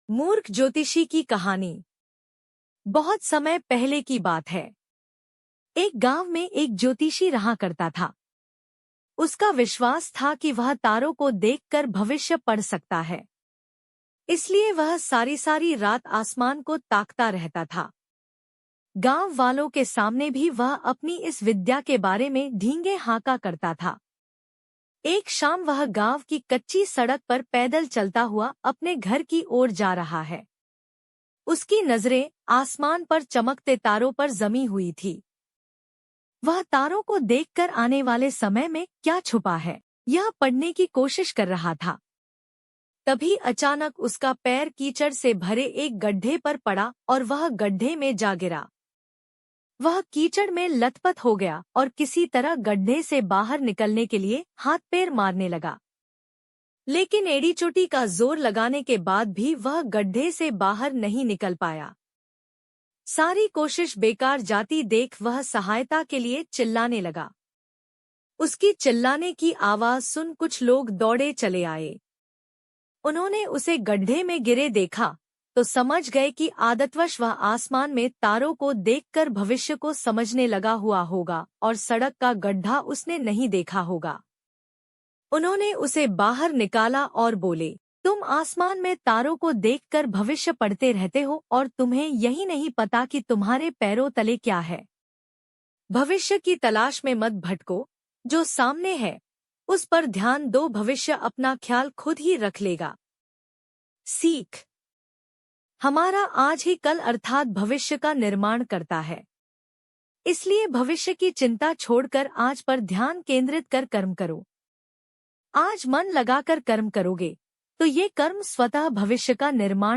मूर्ख ज्योतिषी की कहानी। बहुत समय पहले की बात है। एक गांव में एक ज्योतिषी रहा करता था। उसका विश्वास था कि वह तारों को देखकर भविष्य पढ़ सकता है। इसलिए वह सारी सारी रात आसमान को ताकता रहता था। गांव वालों के सामने भी वह अपनी इस विद्या के बारे में ढींगे हाँका करता था। एक शाम वह गांव की कच्ची सड़क पर पैदल चलता हुआ अपने घर की ओर जा रहा है। उसकी नजरें आसमान पर चमकते तारों पर जमी हुई थी। वह तारों को देखकर आने वाले समय में क्या छुपा है, यह पढ़ने की कोशिश कर रहा था। तभी अचानक उसका पैर कीचड़ से भरे एक गड्ढे पर पड़ा और वह गड्ढे में जा गिरा। वह कीचड़ में लथपथ हो गया और किसी तरह गड्ढे से बाहर निकलने के लिए हाथ पैर मारने लगा। लेकिन एड़ी चोटी का जोर लगाने के बाद भी वह गड्ढे से बाहर नहीं निकल पाया। सारी कोशिश बेकार जाती देख वह सहायता के लिए चिल्लाने लगा। उसकी चिल्लाने की आवाज सुन कुछ लोग दौड़े चले आए। उन्होंने उसे गड्ढे में गिरे देखा तो समझ गए कि आदतवश वह आसमान में तारों को देखकर भविष्य को समझने लगा हुआ होगा और सड़क का गड्ढा उसने नहीं देखा होगा। उन्होंने उसे बाहर निकाला और बोले, तुम आसमान में तारों को देखकर भविष्य पढ़ते रहते हो और तुम्हें यही नहीं पता कि तुम्हारे पैरों तले क्या है। भविष्य की तलाश में मत भटको, जो सामने है उस पर ध्यान दो, भविष्य अपना ख्याल खुद ही रख लेगा। सीख। हमारा आज ही कल अर्थात भविष्य का निर्माण करता है। इसलिए भविष्य की चिंता छोड़कर आज पर ध्यान केंद्रित कर कर्म करो। आज मन लगाकर कर्म करोगे तो ये कर्म स्वतः भविष्य का निर्माण